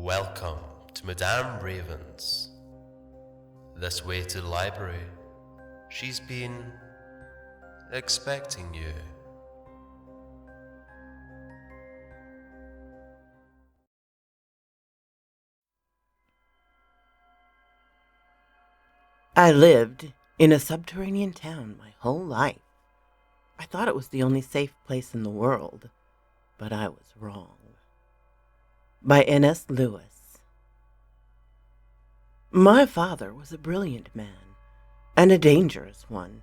Welcome to Madame Raven's. This way to the library. She's been expecting you. I lived in a subterranean town my whole life. I thought it was the only safe place in the world, but I was wrong. By nslewis. My father was a brilliant man, and a dangerous one.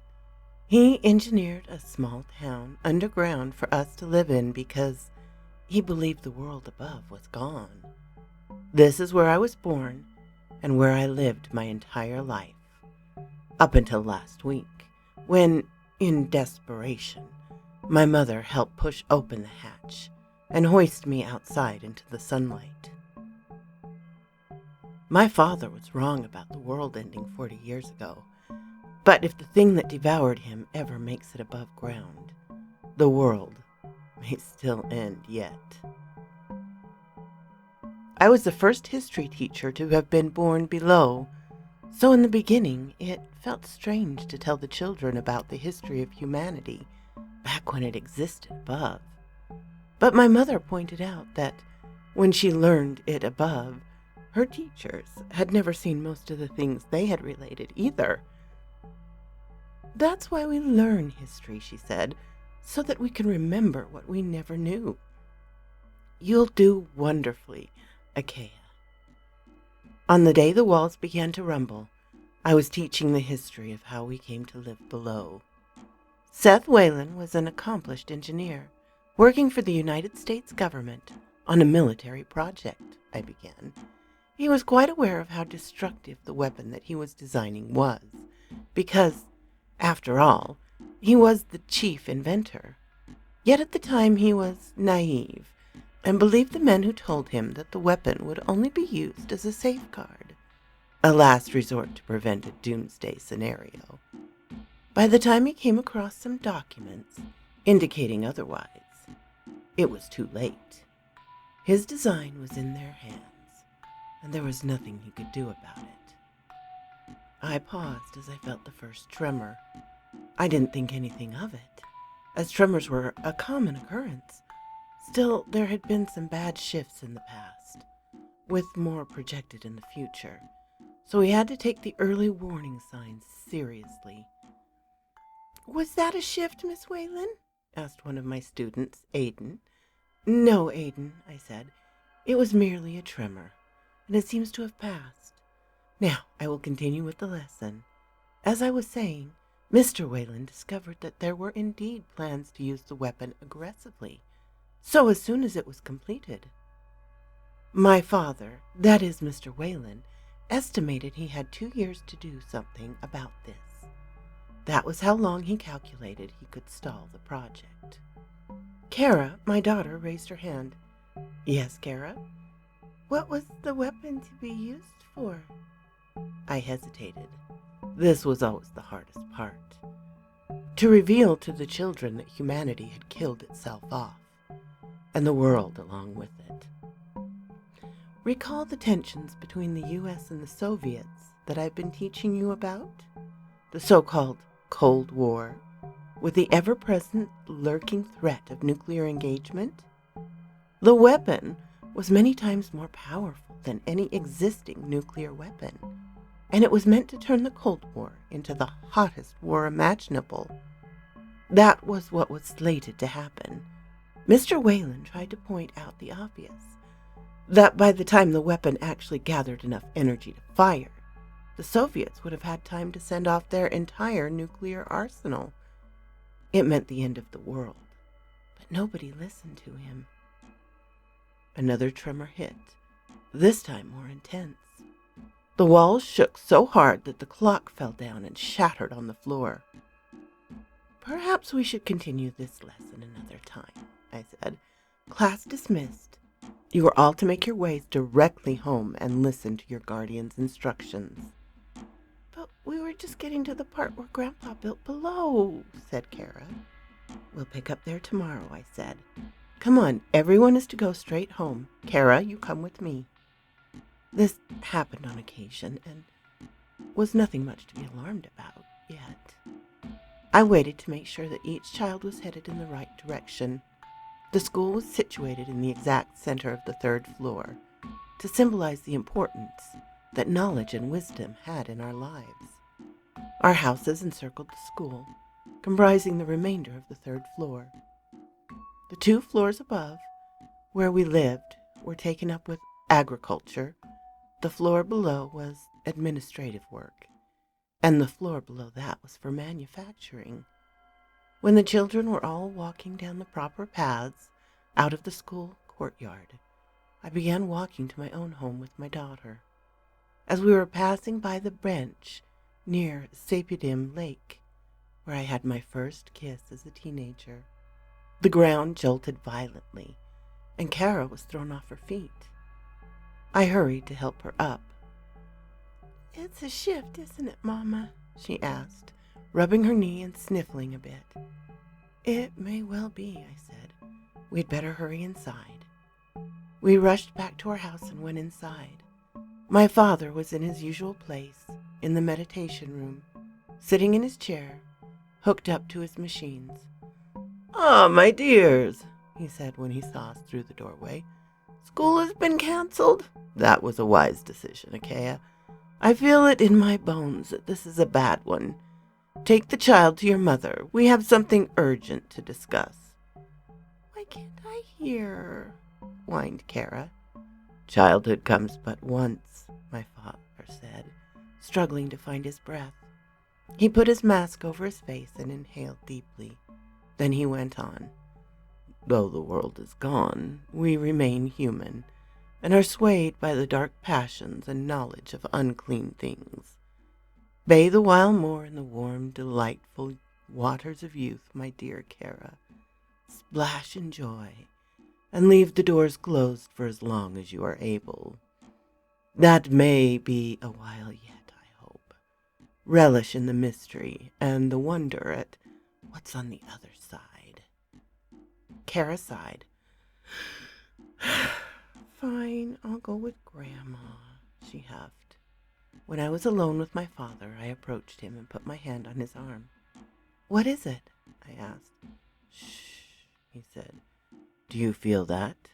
He engineered a small town underground for us to live in because he believed the world above was gone. This is where I was born and where I lived my entire life. Up until last week, when, in desperation, my mother helped push open the hatch and hoist me outside into the sunlight. My father was wrong about the world ending 40 years ago, but if the thing that devoured him ever makes it above ground, the world may still end yet. I was the first history teacher to have been born below, so in the beginning it felt strange to tell the children about the history of humanity back when it existed above. But my mother pointed out that when she learned it above, her teachers had never seen most of the things they had related either. That's why we learn history, she said, so that we can remember what we never knew. You'll do wonderfully, Achaia. On the day the walls began to rumble, I was teaching the history of how we came to live below. Seth Whalen was an accomplished engineer, working for the United States government on a military project, I began. He was quite aware of how destructive the weapon that he was designing was, because, after all, he was the chief inventor. Yet at the time he was naive, and believed the men who told him that the weapon would only be used as a safeguard, a last resort to prevent a doomsday scenario. By the time he came across some documents indicating otherwise, it was too late. His design was in their hands, and there was nothing he could do about it. I paused as I felt the first tremor. I didn't think anything of it, as tremors were a common occurrence. Still, there had been some bad shifts in the past, with more projected in the future, so we had to take the early warning signs seriously. "Was that a shift, Miss Whalen?" asked one of my students, Aiden. "No, Aiden," I said. "It was merely a tremor, and it seems to have passed. Now I will continue with the lesson. As I was saying, Mr. Whalen discovered that there were indeed plans to use the weapon aggressively, so as soon as it was completed. My father, that is Mr. Whalen, estimated he had 2 years to do something about this. That was how long he calculated he could stall the project." Kara, my daughter, raised her hand. "Yes, Kara?" "What was the weapon to be used for?" I hesitated. This was always the hardest part. To reveal to the children that humanity had killed itself off, and the world along with it. Recall the tensions between the U.S. and the Soviets that I've been teaching you about? The so-called Cold War, with the ever-present lurking threat of nuclear engagement? The weapon was many times more powerful than any existing nuclear weapon, and it was meant to turn the Cold War into the hottest war imaginable. That was what was slated to happen. Mr. Whalen tried to point out the obvious, that by the time the weapon actually gathered enough energy to fire, the Soviets would have had time to send off their entire nuclear arsenal. It meant the end of the world, but nobody listened to him. Another tremor hit, this time more intense. The walls shook so hard that the clock fell down and shattered on the floor. "Perhaps we should continue this lesson another time," I said. "Class dismissed. You are all to make your ways directly home and listen to your guardian's instructions." "But we were just getting to the part where Grandpa built below," said Kara. "We'll pick up there tomorrow," I said. "Come on, everyone is to go straight home. Kara, you come with me." This happened on occasion and was nothing much to be alarmed about yet. I waited to make sure that each child was headed in the right direction. The school was situated in the exact center of the third floor to symbolize the importance that knowledge and wisdom had in our lives. Our houses encircled the school, comprising the remainder of the third floor. The 2 floors above, where we lived, were taken up with agriculture. The floor below was administrative work, and the floor below that was for manufacturing. When the children were all walking down the proper paths out of the school courtyard, I began walking to my own home with my daughter. As we were passing by the bench near Sapidim Lake, where I had my first kiss as a teenager, the ground jolted violently, and Kara was thrown off her feet. I hurried to help her up. "It's a shift, isn't it, Mama?" she asked, rubbing her knee and sniffling a bit. "It may well be," I said. "We'd better hurry inside." We rushed back to our house and went inside. My father was in his usual place, in the meditation room, sitting in his chair, hooked up to his machines. "Ah, my dears," he said when he saw us through the doorway. "School has been canceled. That was a wise decision, Achaia. I feel it in my bones that this is a bad one. Take the child to your mother. We have something urgent to discuss." "Why can't I hear?" whined Kara. "Childhood comes but once," my father said, struggling to find his breath. He put his mask over his face and inhaled deeply. Then he went on. "Though the world is gone, we remain human, and are swayed by the dark passions and knowledge of unclean things. Bathe a while more in the warm, delightful waters of youth, my dear Kara. Splash in joy, and leave the doors closed for as long as you are able. That may be a while yet, I hope. Relish in the mystery and the wonder at what's on the other side." Kara sighed. "Fine, I'll go with Grandma," she huffed. When I was alone with my father, I approached him and put my hand on his arm. "What is it?" I asked. "Shh," he said. "Do you feel that?"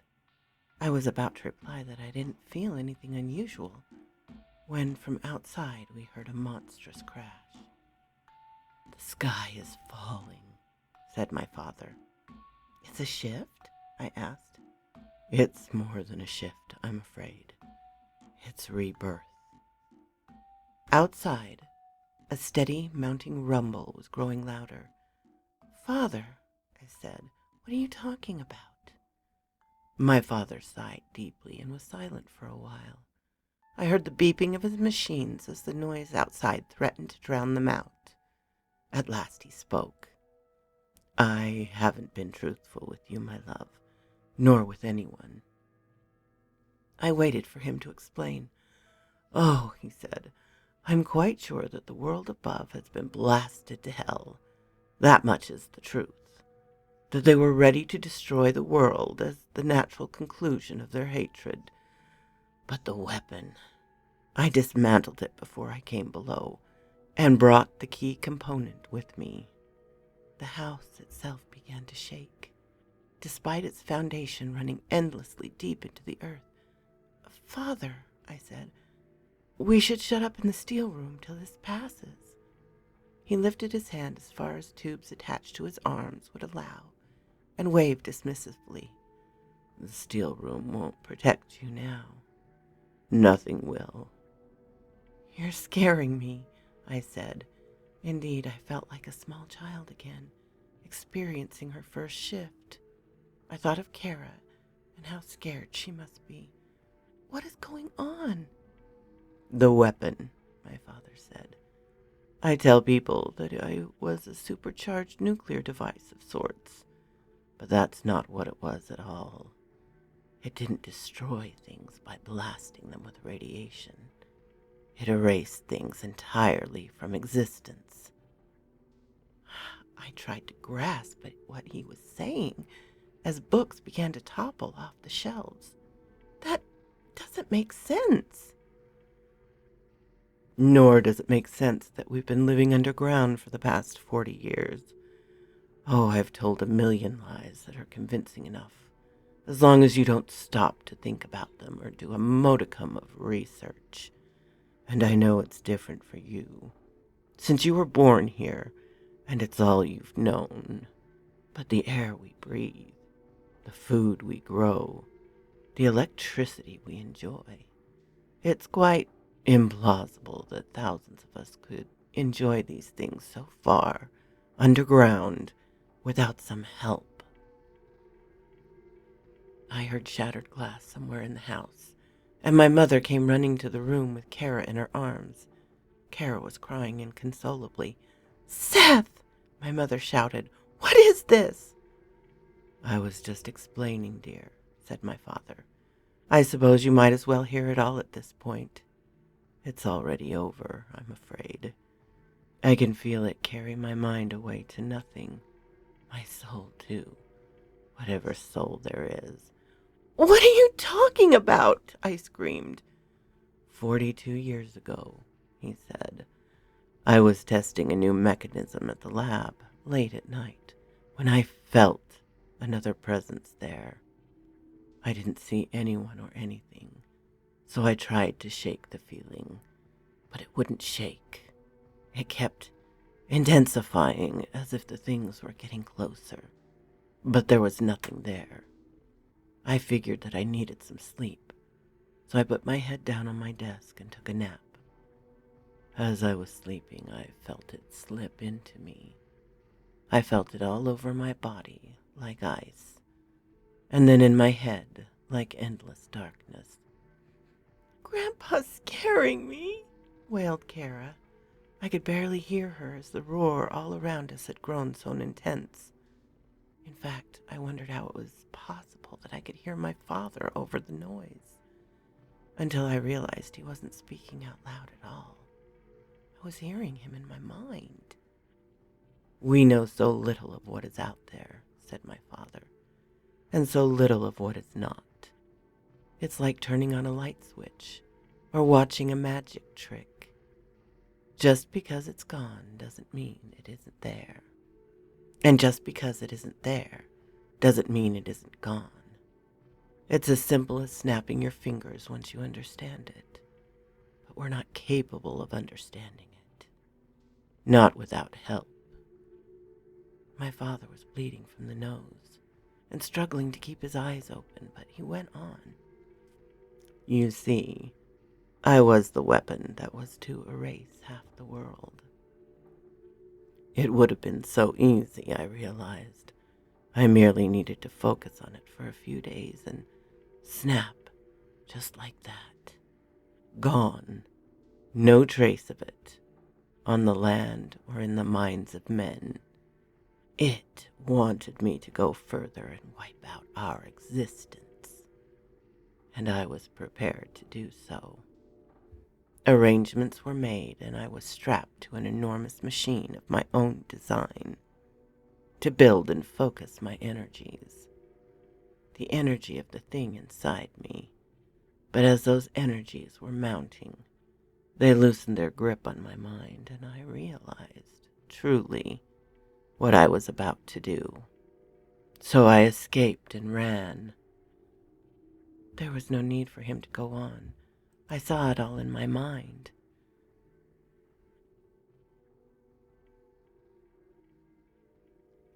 I was about to reply that I didn't feel anything unusual, when from outside we heard a monstrous crash. "The sky is falling," said my father. "It's a shift?" I asked. "It's more than a shift, I'm afraid. It's rebirth." Outside, a steady mounting rumble was growing louder. "Father," I said, "what are you talking about?" My father sighed deeply and was silent for a while. I heard the beeping of his machines as the noise outside threatened to drown them out. At last he spoke. "I haven't been truthful with you, my love, nor with anyone." I waited for him to explain. "Oh," he said, "I'm quite sure that the world above has been blasted to hell. That much is the truth. That they were ready to destroy the world as the natural conclusion of their hatred. But the weapon, I dismantled it before I came below, and brought the key component with me." The house itself began to shake, despite its foundation running endlessly deep into the earth. "Father," I said, "we should shut up in the steel room till this passes." He lifted his hand as far as tubes attached to his arms would allow, and waved dismissively. "The steel room won't protect you now. Nothing will." "You're scaring me," I said. Indeed, I felt like a small child again, experiencing her first shift. I thought of Kara and how scared she must be. "What is going on?" "The weapon," my father said. "I tell people that I was a supercharged nuclear device of sorts, but that's not what it was at all. It didn't destroy things by blasting them with radiation. It erased things entirely from existence." I tried to grasp at what he was saying as books began to topple off the shelves. That doesn't make sense. Nor does it make sense that we've been living underground for the past 40 years. Oh, I've told a million lies that are convincing enough, as long as you don't stop to think about them or do a modicum of research. And I know it's different for you, since you were born here, and it's all you've known. But the air we breathe, the food we grow, the electricity we enjoy, it's quite implausible that thousands of us could enjoy these things so far underground without some help. I heard shattered glass somewhere in the house, and my mother came running to the room with Kara in her arms. Kara was crying inconsolably. "Seth!" my mother shouted. "What is this?" "I was just explaining, dear," said my father. "I suppose you might as well hear it all at this point. It's already over, I'm afraid. I can feel it carry my mind away to nothing. My soul, too. Whatever soul there is." "What are you talking about?" I screamed. 42 years ago, he said, I was testing a new mechanism at the lab late at night when I felt another presence there. I didn't see anyone or anything, so I tried to shake the feeling, but it wouldn't shake. It kept intensifying as if the things were getting closer, but there was nothing there. I figured that I needed some sleep, so I put my head down on my desk and took a nap. As I was sleeping, I felt it slip into me. I felt it all over my body, like ice, and then in my head, like endless darkness. "Grandpa's scaring me," wailed Kara. I could barely hear her as the roar all around us had grown so intense. In fact, I wondered how it was possible that I could hear my father over the noise, until I realized he wasn't speaking out loud at all. I was hearing him in my mind. "We know so little of what is out there," said my father, "and so little of what is not. It's like turning on a light switch or watching a magic trick. Just because it's gone doesn't mean it isn't there. And just because it isn't there doesn't mean it isn't gone. It's as simple as snapping your fingers once you understand it. But we're not capable of understanding it. Not without help." My father was bleeding from the nose and struggling to keep his eyes open, but he went on. "You see, I was the weapon that was to erase half the world. It would have been so easy, I realized. I merely needed to focus on it for a few days and snap, just like that. Gone. No trace of it, on the land or in the minds of men. It wanted me to go further and wipe out our existence. And I was prepared to do so. Arrangements were made, and I was strapped to an enormous machine of my own design to build and focus my energies. The energy of the thing inside me. But as those energies were mounting, they loosened their grip on my mind, and I realized, truly, what I was about to do. So I escaped and ran. There was no need for him to go on. I saw it all in my mind.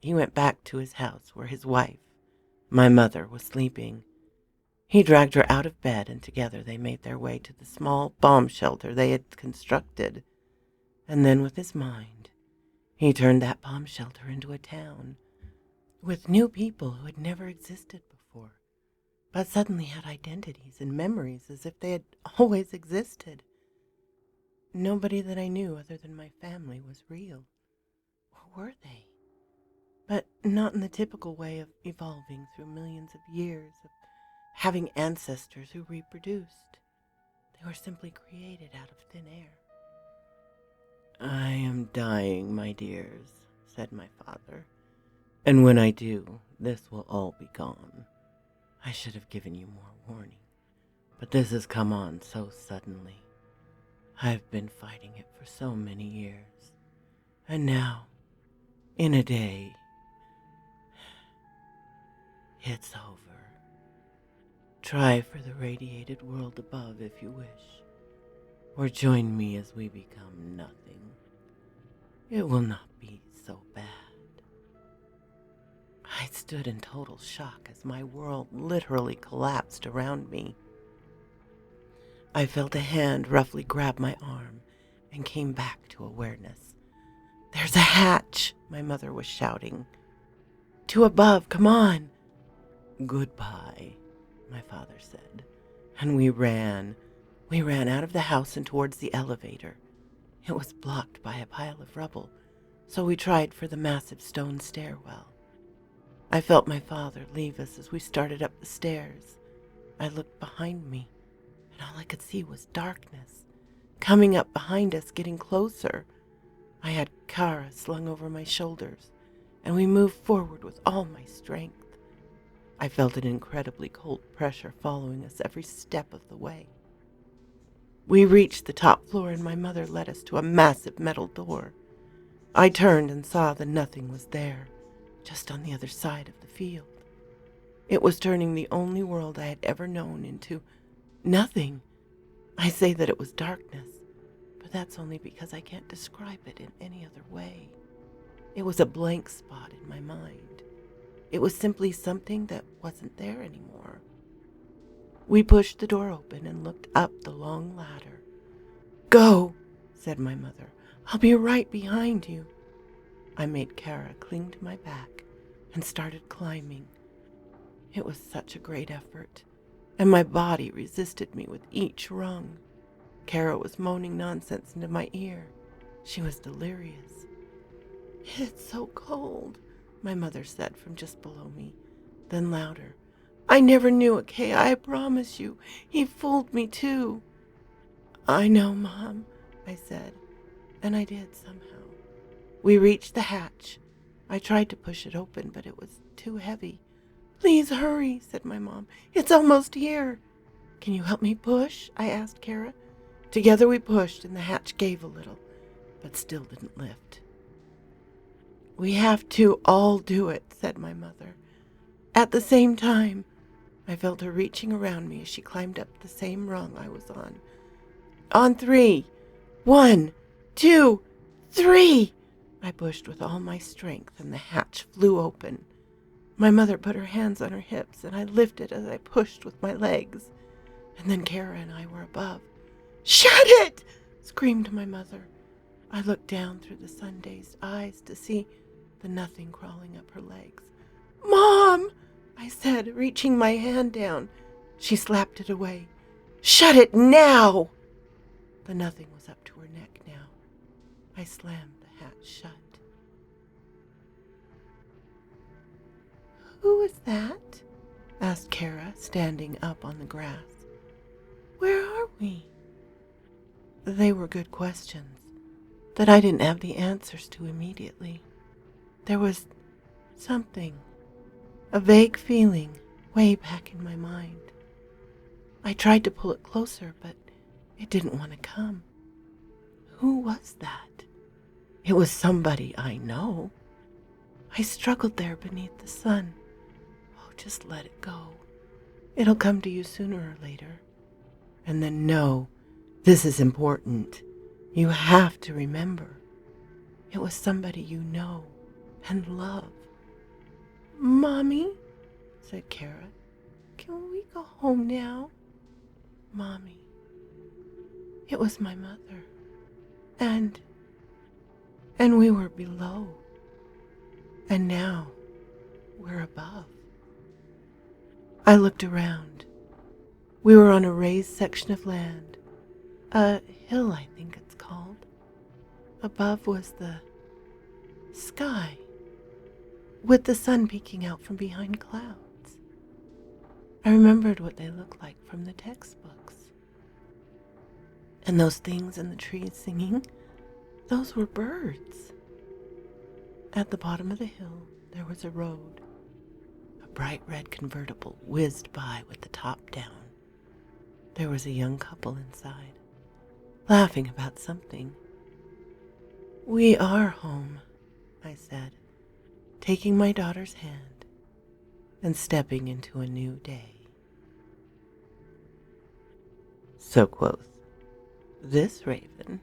He went back to his house where his wife, my mother, was sleeping. He dragged her out of bed, and together they made their way to the small bomb shelter they had constructed. And then with his mind, he turned that bomb shelter into a town with new people who had never existed before, but suddenly had identities and memories as if they had always existed. Nobody that I knew other than my family was real. Or were they? But not in the typical way of evolving through millions of years, of having ancestors who reproduced. They were simply created out of thin air. "I am dying, my dears," said my father. "And when I do, this will all be gone. I should have given you more warning. But this has come on so suddenly. I've been fighting it for so many years. And now, in a day, it's over. Try for the radiated world above if you wish, or join me as we become nothing. It will not be so bad. I stood in total shock as my world literally collapsed around me. I felt a hand roughly grab my arm and came back to awareness. "There's a hatch," my mother was shouting. "To above, come on." "Goodbye," my father said, and we ran. We ran out of the house and towards the elevator. It was blocked by a pile of rubble, so we tried for the massive stone stairwell. I felt my father leave us as we started up the stairs. I looked behind me, and all I could see was darkness, coming up behind us, getting closer. I had Kara slung over my shoulders, and we moved forward with all my strength. I felt an incredibly cold pressure following us every step of the way. We reached the top floor, and my mother led us to a massive metal door. I turned and saw that nothing was there, just on the other side of the field. It was turning the only world I had ever known into nothing. I say that it was darkness, but that's only because I can't describe it in any other way. It was a blank spot in my mind. It was simply something that wasn't there anymore. We pushed the door open and looked up the long ladder. "Go," said my mother. "I'll be right behind you." I made Kara cling to my back and started climbing. It was such a great effort, and my body resisted me with each rung. Kara was moaning nonsense into my ear. She was delirious. "It's so cold," my mother said from just below me, then louder. "I never knew Akea, I promise you. He fooled me too." "I know, Mom," I said, and I did somehow. We reached the hatch. I tried to push it open, but it was too heavy. "Please hurry," said my mom. "It's almost here." "Can you help me push?" I asked Kara. Together we pushed, and the hatch gave a little, but still didn't lift. "We have to all do it," said my mother. At the same time, I felt her reaching around me as she climbed up the same rung I was on. "On 3. 1, 2, 3!" I pushed with all my strength, and the hatch flew open. My mother put her hands on her hips, and I lifted as I pushed with my legs. And then Kara and I were above. "Shut it!" screamed my mother. I looked down through the sun-dazed eyes to see the nothing crawling up her legs. "Mom!" I said, reaching my hand down. She slapped it away. "Shut it now!" The nothing was up to her neck now. I slammed the hatch shut. "Who is that?" asked Kara, standing up on the grass. "Where are we?" They were good questions that I didn't have the answers to immediately. There was something, a vague feeling, way back in my mind. I tried to pull it closer, but it didn't want to come. Who was that? It was somebody I know. I struggled there beneath the sun. Oh, just let it go. It'll come to you sooner or later. And then no, this is important. You have to remember. It was somebody you know and love. "Mommy," said Kara, "can we go home now?" Mommy. It was my mother. And we were below. And now we're above. I looked around. We were on a raised section of land. A hill, I think it's called. Above was the sky, with the sun peeking out from behind clouds. I remembered what they looked like from the textbooks. And those things in the trees singing, those were birds. At the bottom of the hill, there was a road. A bright red convertible whizzed by with the top down. there was a young couple inside, laughing about something. "We are home," I said, taking my daughter's hand and stepping into a new day. So quoth this raven.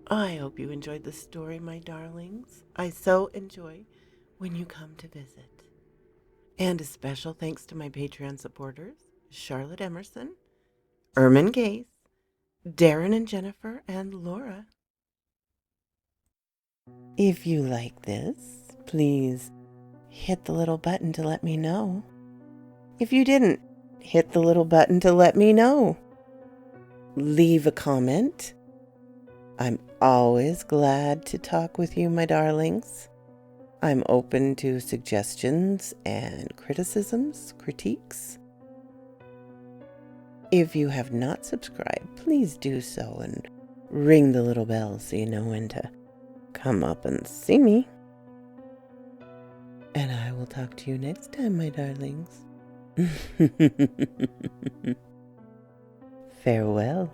I hope you enjoyed the story, my darlings. I so enjoy when you come to visit. And a special thanks to my Patreon supporters, Charlotte Emerson, Ermin Case, Darren and Jennifer, and Laura. If you like this, please hit the little button to let me know. If you didn't, hit the little button to let me know. Leave a comment. I'm always glad to talk with you, my darlings. I'm open to suggestions and criticisms, critiques. If you have not subscribed, please do so and ring the little bell so you know when to come up and see me. And I will talk to you next time, my darlings. Farewell.